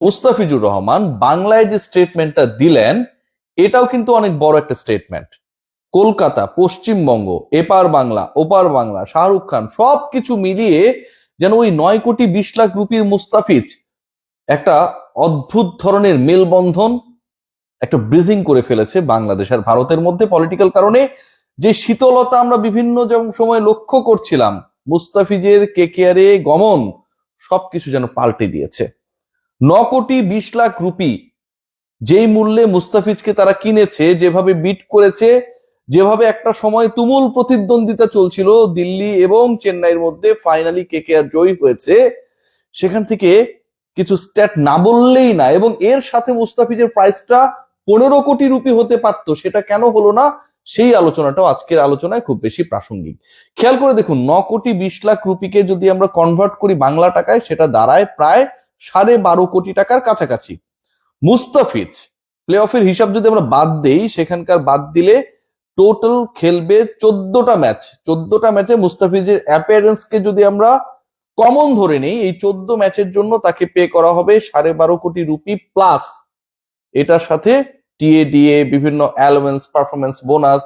মুস্তাফিজুর রহমান বাংলায় যে স্টেটমেন্টটা দিলেন এটাও কিন্তু অনেক বড় একটা স্টেটমেন্ট। কলকাতা, পশ্চিমবঙ্গ, এপার বাংলা, ওপার বাংলা, শাহরুখ খান সবকিছু মিলিয়ে যেন ওই 9,20,00,000 রুপির মুস্তাফিজ একটা অদ্ভুত ধরনের মেলবন্ধন, একটা ব্রিজিং করে ফেলেছে বাংলাদেশ আর ভারতের মধ্যে। পলিটিক্যাল কারণে যে শীতলতা আমরা বিভিন্ন সময় লক্ষ্য করছিলাম, মুস্তাফিজের কেকেআরে গমন সবকিছু যেন পাল্টে দিয়েছে। 9,20,00,000 রুপি যেই মূল্যে মুস্তাফিজকে তারা কিনেছে, যেভাবে বিট করেছে, যেভাবে একটা সময় তুমুল প্রতিদ্বন্দ্বিতা চলছিল দিল্লি এবং চেন্নাইয়ের মধ্যে, ফাইনালি কেকেআর জয়ী হয়েছে। সেখান থেকে কিছু স্ট্যাট না বললেই না, এবং এর সাথে মুস্তাফিজের প্রাইসটা 15 কোটি রুপি হতে পারত, সেটা কেন হলো না সেই আলোচনাটাও আজকের আলোচনায় খুব বেশি প্রাসঙ্গিক। খেয়াল করে দেখুন, 9,20,00,000 রুপিকে যদি আমরা কনভার্ট করি বাংলা টাকায়, সেটা দাঁড়ায় প্রায় 12.5 কোটি টাকার কাছাকাছি। মুস্তাফিজ প্লে অফের হিসাব যদি আমরা বাদ দেই, সেখানকার বাদ দিলে টোটাল খেলবে 14টা ম্যাচ। 14টা ম্যাচে মুস্তাফিজের অ্যাপিয়ারেন্সকে যদি আমরা কমন ধরে নেই, এই 14 ম্যাচের জন্য তাকে পে করা হবে 12.5 কোটি রুপি প্লাস এটার সাথে টিএডিএ, বিভিন্ন allowance, performance bonus,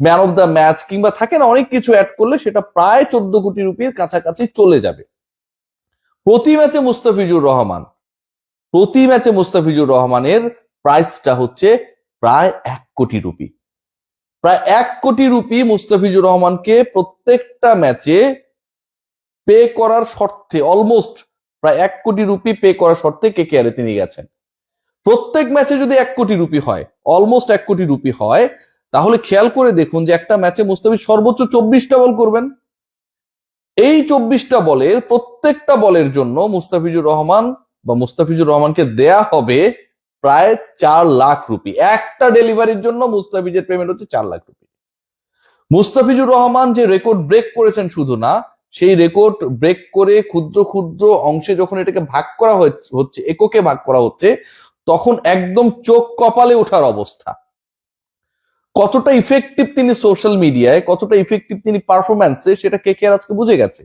man of the match কিংবা থাকে না অনেক কিছু অ্যাড করলে সেটা প্রায় 14 কোটি রুপির কাছাকাছি চলে যাবে। প্রতি ম্যাচে মুস্তাফিজুর রহমানের প্রাইসটা হচ্ছে প্রায় 1 কোটি রুপি। প্রায় 1 কোটি রুপি মুস্তাফিজুর রহমানকে প্রত্যেকটা ম্যাচে পে করার শর্তে, অলমোস্ট প্রায় 1 কোটি রুপি পে করার শর্তে কেকেআরে তিনি গেছেন। প্রত্যেক ম্যাচে যদি 1 কোটি রুপি হয়, অলমোস্ট 1 কোটি রুপি হয়, তাহলে খেয়াল করে দেখুন যে একটা ম্যাচে মুস্তাফিজ সর্বোচ্চ 24টা বল করবেন। এই 24টা বলের প্রত্যেকটা বলের জন্য মুস্তাফিজুর রহমানকে দেয়া হবে প্রায় 4 লাখ রুপি। একটা ডেলিভারির জন্য মুস্তাফিজের পেমেন্ট হচ্ছে 4 লাখ রুপি। মুস্তাফিজুর রহমান যে রেকর্ড ব্রেক করেছেন শুধু না, সেই রেকর্ড ব্রেক করে ক্ষুদ্র ক্ষুদ্র অংশে যখন এটাকে ভাগ করা হচ্ছে, এককে ভাগ করা হচ্ছে, তখন একদম চোখ কপালে ওঠার অবস্থা। কতটা ইফেক্টিভ তিনি সোশ্যাল মিডিয়ায়, কতটা ইফেক্টিভ তিনি পারফরম্যান্সে, সেটা কেকেআর আজকে বুঝে গেছে।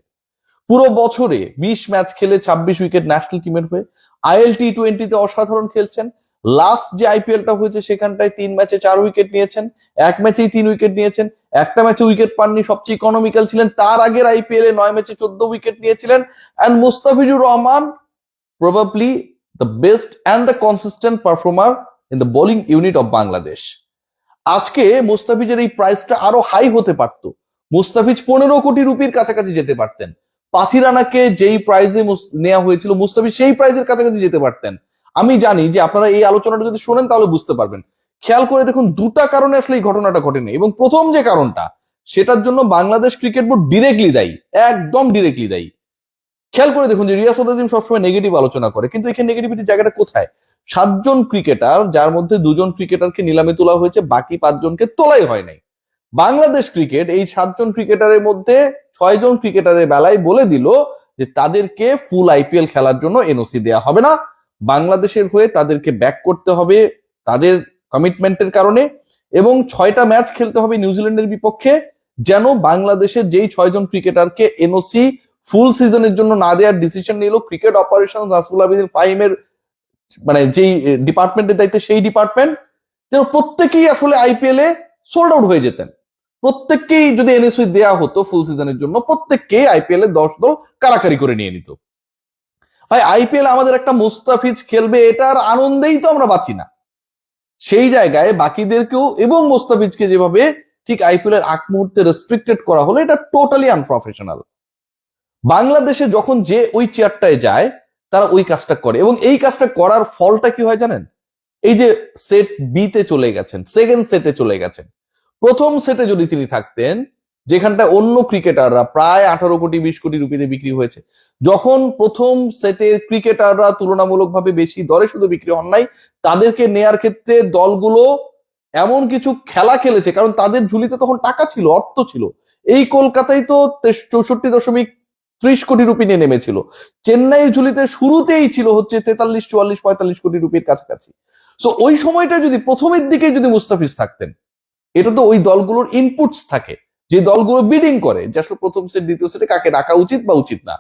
পুরো বছরে 20 ম্যাচ খেলে 26 উইকেট ন্যাশনাল টিমের হয়ে, আইএল টি20তে অসাধারণ খেলছেন। লাস্ট যে আইপিএলটা হয়েছে সেখানটায় 3 ম্যাচে 4 উইকেট নিয়েছেন, এক ম্যাচেই 3 উইকেট নিয়েছেন, একটা ম্যাচে উইকেট পাননি, সবচেয়ে ইকোনমিক্যাল ছিলেন। তার আগের আইপিএল এ 9 ম্যাচে 14 উইকেট নিয়েছিলেন। And Mustafizur Rahman probably the best and the consistent performer in the bowling unit of Bangladesh. আজকে মুস্তাফিজের এই প্রাইসটা আরো হাই হতে পারত। মুস্তাফিজ 15 কোটি রুপির কাছাকাছি যেতে পারতেন। পাথিরানাকে যেই প্রাইজে নেওয়া হয়েছিল, মুস্তাফিজ সেই প্রাইজের কাছাকাছি যেতে পারতেন। আমি জানি যে আপনারা এই আলোচনাটা যদি শোনেন তাহলে বুঝতে পারবেন। খেয়াল করে দেখুন, দুটা কারণে আসলে এই ঘটনাটা ঘটেনি, এবং প্রথম যে কারণটা, সেটার জন্য বাংলাদেশ ক্রিকেট বোর্ড ডিরেক্টলি দায়ী, একদম ডিরেক্টলি দায়ী। খেয়াল করে দেখুন যে রিয়াসাত আজিম সবসময় নেগেটিভ আলোচনা করে, কিন্তু এখানে নেগেটিভিটির জায়গাটা কোথায়? 7 জন ক্রিকেটার, যার মধ্যে 2 জন ক্রিকেটারকে নিলামে তোলা হয়েছে, বাকি 5 জনকে তোলাই হয় নাই। বাংলাদেশ ক্রিকেট এই 7 জন ক্রিকেটারের মধ্যে 6 জন ক্রিকেটারের বেলায় বলে দিল যে তাদেরকে ফুল আইপিএল খেলার জন্য এনওসি দেয়া হবে না। বাংলাদেশের হয়ে তাদেরকে ব্যাক করতে হবে তাদের কমিটমেন্টের কারণে, এবং 6টা ম্যাচ খেলতে হবে নিউজিল্যান্ডের বিপক্ষে, যেন বাংলাদেশের যেই 6 জন ক্রিকেটারকে এনওসি ফুল সিজনের জন্য না দেওয়ার ডিসিশন নিল ক্রিকেট অপারেশন নাসরুল আবেদিন ফাহিমের, মানে যেই ডিপার্টমেন্টের দায়িত্বে সেই ডিপার্টমেন্ট, যেন প্রত্যেকেই আসলে আইপিএল এ সোল্ড আউট হয়ে যেতেন। প্রত্যেককেই যদি এনএসি দেয়া হতো ফুল সিজনের জন্য, প্রত্যেককেই আইপিএল এ 10 দল কারাকারি করে নিয়ে নিত। ভাই, আইপিএল আমাদের একটা মুস্তাফিজ খেলবে, এটার আনন্দেই তো আমরা বাঁচি না। সেই জায়গায় বাকিদেরকেও এবং মুস্তাফিজকে যেভাবে ঠিক আইপিএল এর আগ মুহূর্তে রেস্ট্রিক্টেড করা হলো, এটা টোটালি আনপ্রফেশনাল। বাংলাদেশে যখন যে ওই চেয়ারটায় যায়, তারা ওই কাজটা করে, এবং এই কাজটা করার ফলটা কি হয় জানেন? এই যে সেট বি তে চলে গেছেন, সেকেন্ড সেটে চলে গেছেন। প্রথম সেটে যদি তিনি থাকতেন, যেখানটা অন্য ক্রিকেটাররা প্রায় 18 কোটি 20 কোটি রুপিতে বিক্রি হয়েছে, যখন প্রথম সেটের ক্রিকেটাররা তুলনামূলকভাবে বেশি দরে শুধু বিক্রি হন নাই, তাদেরকে নেয়ার ক্ষেত্রে দলগুলো এমন কিছু খেলা খেলেছে, কারণ তাদের ঝুলিতে তখন টাকা ছিল, অর্থ ছিল। এই কলকাতায় তো 64.30 কোটি রুপি নিয়ে নেমেছিল। চেন্নাই ঝুলিতে শুরুতেই ছিল হচ্ছে 43, 44, 45 কোটি রুপির কাছাকাছি। সো ওই সময়টা যদি প্রথমের দিকে যদি মুস্তাফিজ থাকতেন, এটা তো ওই দলগুলোর ইনপুটস থাকে, যে দলগুলো বিডিং করে যে আসলে প্রথম সেট দ্বিতীয় সেটে কাকে রাখা উচিত বা উচিত না,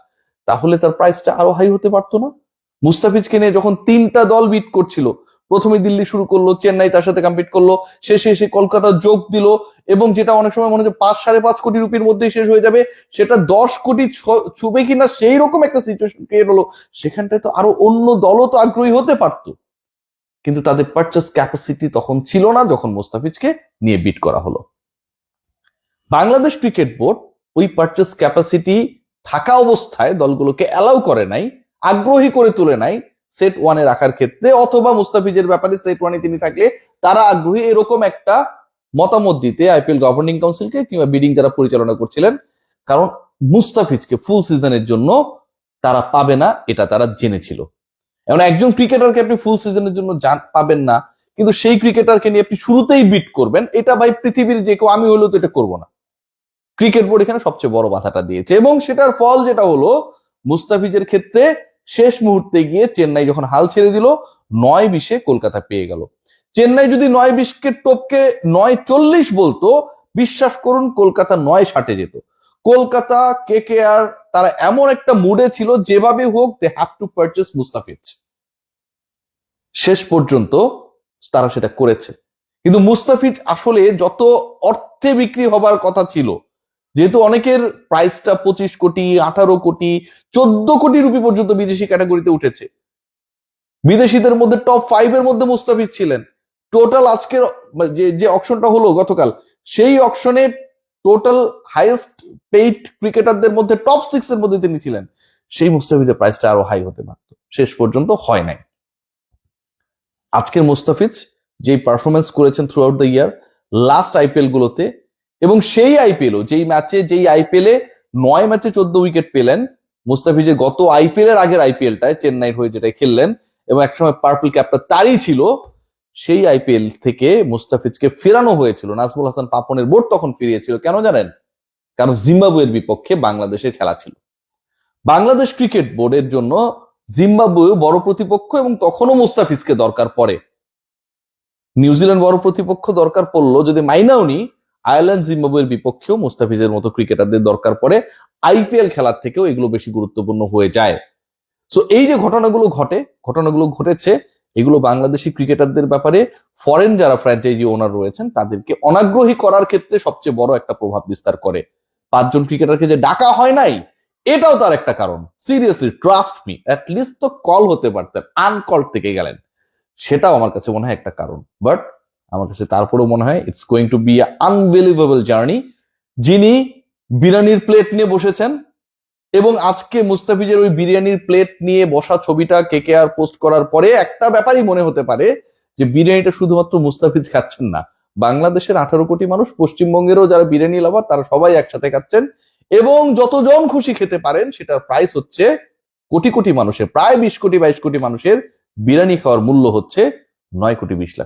তাহলে তার প্রাইসটা আরো হাই হতে পারতো না? মুস্তাফিজকে নিয়ে যখন 3টা দল বিট করছিল, প্রথমে দিল্লি শুরু করলো, চেন্নাই তার সাথে কম্পিট করলো, শেষে এসে কলকাতা যোগ দিল, এবং যেটা অনেক সময় মনে হচ্ছে 5-5.5 কোটি রুপির মধ্যেই শেষ হয়ে যাবে, সেটা 10 কোটি ছুবে কিনা সেই রকম একটা সিচুয়েশন ক্রিয়েট হলো। সেখানটায় তো আরো অন্য দলও তো আগ্রহী হতে পারতো, কিন্তু তাদের পারচেস ক্যাপাসিটি তখন ছিল না যখন মুস্তাফিজকে নিয়ে বিট করা হলো। বাংলাদেশ ক্রিকেট বোর্ড ওই পারচেস ক্যাপাসিটি থাকা অবস্থায় দলগুলোকে অ্যালাউ করে নাই, আগ্রহী করে তুলে নাই সেট ওয়ানে রাখার ক্ষেত্রে, অথবা মুস্তাফিজের ব্যাপারে সেট ওয়ানে তিনি থাকলে তারা আগ্রহী, এরকম একটা মতামত দিতে আইপিএল গভর্নিং কাউন্সিলকে কিংবা বিডিং যারা পরিচালনা করছিলেন। কারণ মুস্তাফিজকে ফুল সিজনের জন্য তারা পাবে না, এটা তারা জেনেছিল। এখন একজন ক্রিকেটারকে আপনি ফুল সিজনের জন্য পাবেন না, কিন্তু সেই ক্রিকেটারকে নিয়ে আপনি শুরুতেই বিট করবেন, এটা ভাই পৃথিবীর যে কেউ, আমি হলেও তো এটা করবো না। ক্রিকেট বোর্ড এখানে সবচেয়ে বড় বাধাটা দিয়েছে, এবং সেটার ফল যেটা হলো, মুস্তাফিজের ক্ষেত্রে শেষ মুহূর্তে গিয়ে চেন্নাই যখন হাল ছেড়ে দিল, 9-20 কলকাতা পেয়ে গেল। চেন্নাই যদি 9-20 টপকে 9-40 বলতো, বিশ্বাস করুন কলকাতা 9-60 যেত। কলকাতা, কেকেআর তারা এমন একটা মুডে ছিল, যেভাবে হোক they have to purchase Mustafiz. শেষ পর্যন্ত তারা সেটা করেছে, কিন্তু মুস্তাফিজ আসলে যত অর্থে বিক্রি হবার কথা ছিল, যেহেতু অনেকের প্রাইসটা 25 কোটি, 18 কোটি, 14 কোটি রুপি পর্যন্ত বিদেশি ক্যাটাগরিতে উঠেছে। বিদেশিদের মধ্যে টপ 5 এর মধ্যে মুস্তাফিজ ছিলেন। টোটাল আজকের যে অকশনটা হলো গতকাল, সেই অকশনে টোটাল হাইয়েস্ট পেইড ক্রিকেটারদের মধ্যে টপ 6 এর মধ্যে তিনি ছিলেন। সেই মুস্তাফিজের প্রাইসটা আরো হাই হতে পারত, শেষ পর্যন্ত হয় নাই। আজকের মুস্তাফিজ যে পারফরমেন্স করেছেন through out the year, last IPL গুলোতে, এবং সেই আইপিএলও যেই আইপিএলে 9 ম্যাচে 14 উইকেট পেলেন, মুস্তাফিজের গত আইপিএল এর আগের আইপিএলটায় চেন্নাইয়ের হয়ে যেটা খেললেন, এবং একসময় পার্পল ক্যাপটা তারই ছিল, সেই আইপিএল থেকে মুস্তাফিজকে ফেরানো হয়েছিল। নাজমুল হাসান পাপনের বোর্ড তখন ফিরিয়েছিল, কেন জানেন? কারণ জিম্বাবুয়ের বিপক্ষে বাংলাদেশের খেলা ছিল। বাংলাদেশ ক্রিকেট বোর্ডের জন্য জিম্বাবুয়ে বড় প্রতিপক্ষ, এবং তখনও মুস্তাফিজকে দরকার পড়ে। নিউজিল্যান্ড বড় প্রতিপক্ষ দরকার পড়লো, যদি মাইনাও নি, আয়ারল্যান্ড জিম্বাবুয়ের বিপক্ষেও মুস্তাফিজের মতো ক্রিকেটারদের দরকার পড়ে। আইপিএল খেলার থেকেও এগুলো বেশি গুরুত্বপূর্ণ হয়ে যায়। সো এই যে ঘটনাগুলো ঘটেছে, এগুলো বাংলাদেশি ক্রিকেটারদের ব্যাপারে ফরেন যারা ফ্র্যাঞ্চাইজি ওনার রয়েছেন তাদেরকে অনাগ্রহী করার ক্ষেত্রে সবচেয়ে বড় একটা প্রভাব বিস্তার করে। 5 জন ক্রিকেটারকে যে ডাকা হয় নাই, এটাও তার একটা কারণ। সিরিয়াসলি, ট্রাস্ট মি, অ্যাটলিস্ট তো কল হতে পারতেন, আনকল থেকে গেলেন, সেটাও আমার কাছে মনে হয় একটা কারণ। বাট আমার কাছে তারপরেও মনে হয় it's going to be unbelievable journey. যিনি বিরিয়ানির প্লেট নিয়ে বসেছেন, এবং আজকে মুস্তাফিজের ওই বিরিয়ানির প্লেট নিয়ে বসা ছবিটা কেকেআর পোস্ট করার পরে একটা ব্যাপারই মনে হতে পারে, যে বিরিয়ানিটা শুধুমাত্র মুস্তাফিজ খাচ্ছেন না, বাংলাদেশের 18 কোটি মানুষ, পশ্চিমবঙ্গেরও যারা বিরিয়ানি লাভার তারা সবাই একসাথে খাচ্ছেন, এবং যতজন খুশি খেতে পারেন, সেটার প্রাইস হচ্ছে কোটি কোটি মানুষের, প্রায় 20 কোটি 22 কোটি মানুষের বিরিয়ানি খাওয়ার মূল্য হচ্ছে 9 কোটি 20 লাখ।